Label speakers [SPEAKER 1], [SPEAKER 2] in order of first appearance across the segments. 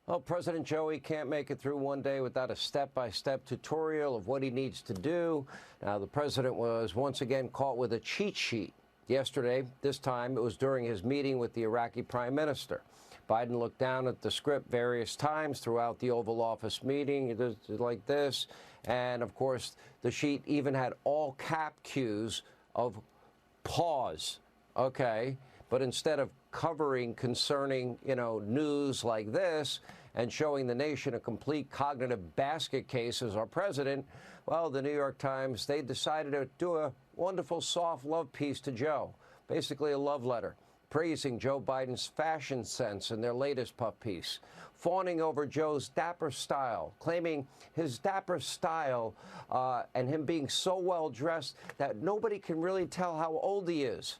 [SPEAKER 1] Well, President Joey can't make it through one day without a step-by-step tutorial of what he needs to do. Now, the president was once again caught with a cheat sheet yesterday. This time, it was during his meeting with the Iraqi prime minister. Biden looked down at the script various times throughout the Oval Office meeting, like this. And, of course, the sheet even had all cap cues of pause. Okay. But instead of covering concerning, news like this and showing the nation a complete cognitive basket case as our president, well, the New York Times, they decided to do a wonderful soft love piece to Joe, basically a love letter, praising Joe Biden's fashion sense in their latest puff piece, fawning over Joe's dapper style, claiming his dapper style and him being so well dressed that nobody can really tell how old he is.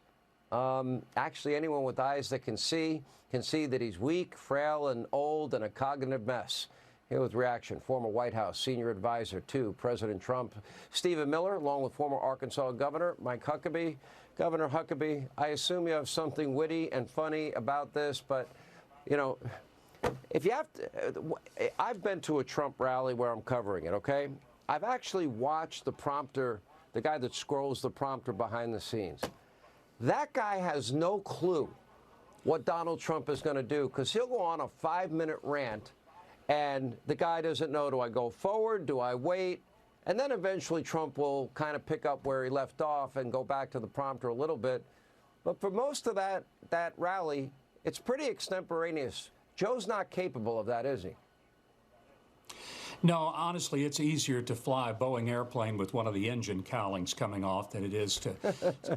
[SPEAKER 1] Actually, anyone with eyes that can see that he's weak, frail, and old, and a cognitive mess. Here with reaction, former White House senior advisor to President Trump, Stephen Miller, along with former Arkansas Governor Mike Huckabee. Governor Huckabee, I assume you have something witty and funny about this, but, if you have to, I've been to a Trump rally where I'm covering it, okay? I've actually watched the prompter, the guy that scrolls the prompter behind the scenes. That guy has no clue what Donald Trump is going to do, because he'll go on a 5-minute rant, and the guy doesn't know, do I go forward, do I wait? And then eventually Trump will kind of pick up where he left off and go back to the prompter a little bit. But for most of that rally, it's pretty extemporaneous. Joe's not capable of that, is he?
[SPEAKER 2] No, honestly, it's easier to fly a Boeing airplane with one of the engine cowlings coming off than it is to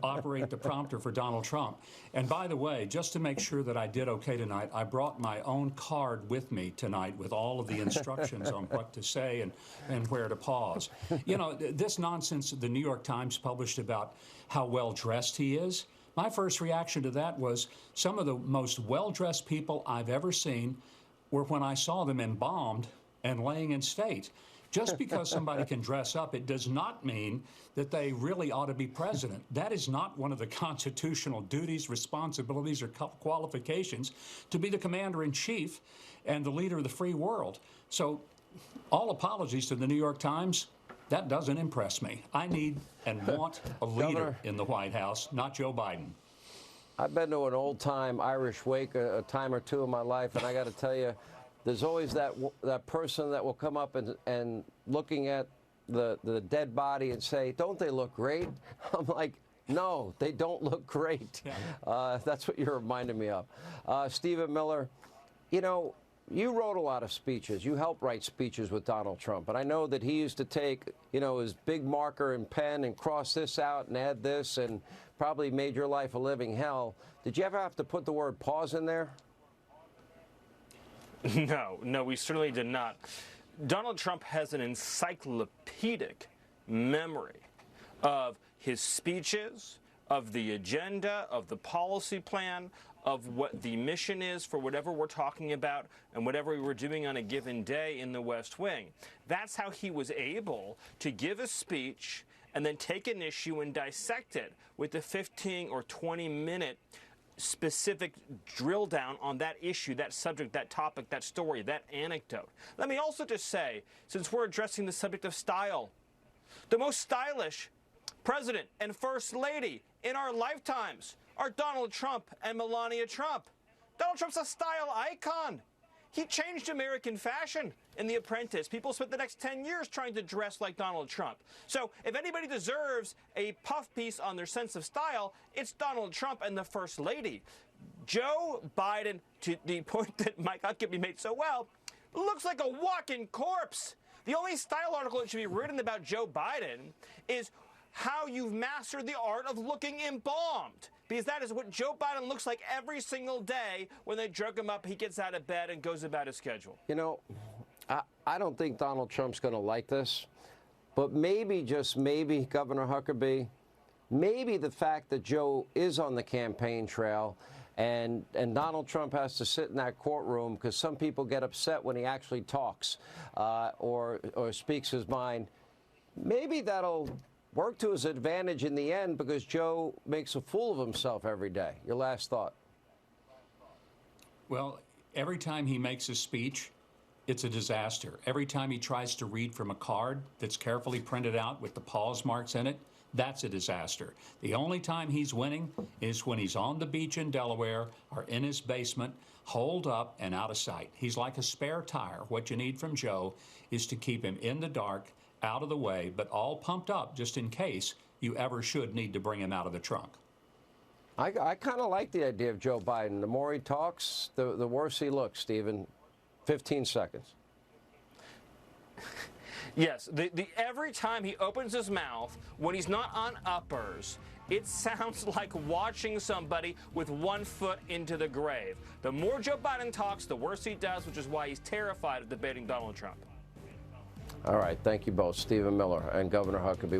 [SPEAKER 2] operate the prompter for Donald Trump. And by the way, just to make sure that I did okay tonight, I brought my own card with me tonight with all of the instructions on what to say and where to pause. This nonsense the New York Times published about how well dressed he is, my first reaction to that was some of the most well-dressed people I've ever seen were when I saw them embalmed and laying in state. Just because somebody can dress up, it does not mean that they really ought to be president. That is not one of the constitutional duties, responsibilities, or qualifications to be the commander-in-chief and the leader of the free world. So all apologies to the New York Times. That doesn't impress me. I need and want a leader in the White House, not Joe Biden.
[SPEAKER 1] I've been to an old-time Irish wake a time or two in my life, and I got to tell you, there's always that person that will come up and looking at the dead body and say, don't they look great? I'm like, no, they don't look great. Yeah. That's what you're reminding me of. Stephen Miller, you wrote a lot of speeches. You helped write speeches with Donald Trump. And I know that he used to take, his big marker and pen and cross this out and add this and probably made your life a living hell. Did you ever have to put the word pause in there?
[SPEAKER 3] No, we certainly did not. Donald Trump has an encyclopedic memory of his speeches, of the agenda, of the policy plan, of what the mission is for whatever we're talking about and whatever we were doing on a given day in the West Wing. That's how he was able to give a speech and then take an issue and dissect it with a 15 or 20-minute specific drill down on that issue, that subject, that topic, that story, that anecdote. Let me also just say, since we're addressing the subject of style, the most stylish president and first lady in our lifetimes are Donald Trump and Melania Trump. Donald Trump's a style icon. He changed American fashion in The Apprentice. People spent the next 10 years trying to dress like Donald Trump. So if anybody deserves a puff piece on their sense of style, it's Donald Trump and the First Lady. Joe Biden, to the point that Mike Huckabee made so well, looks like a walking corpse. The only style article that should be written about Joe Biden is how you've mastered the art of looking embalmed. Because that is what Joe Biden looks like every single day when they drug him up, he gets out of bed and goes about his schedule.
[SPEAKER 1] I don't think Donald Trump's going to like this, but maybe, just maybe, Governor Huckabee, maybe the fact that Joe is on the campaign trail and Donald Trump has to sit in that courtroom, because some people get upset when he actually talks or speaks his mind, maybe that'll work to his advantage in the end, because Joe makes a fool of himself every day. Your last thought?
[SPEAKER 2] Well, every time he makes a speech, it's a disaster. Every time he tries to read from a card that's carefully printed out with the pause marks in it, that's a disaster. The only time he's winning is when he's on the beach in Delaware or in his basement, holed up and out of sight. He's like a spare tire. What you need from Joe is to keep him in the dark, out of the way, but all pumped up just in case you ever should need to bring him out of the trunk.
[SPEAKER 1] I kind of like the idea of Joe Biden. The more he talks, the worse he looks, Stephen. 15 seconds.
[SPEAKER 3] Yes, every time he opens his mouth, when he's not on uppers, it sounds like watching somebody with 1 foot into the grave. The more Joe Biden talks, the worse he does, which is why he's terrified of debating Donald Trump.
[SPEAKER 1] All right, thank you both, Stephen Miller and Governor Huckabee.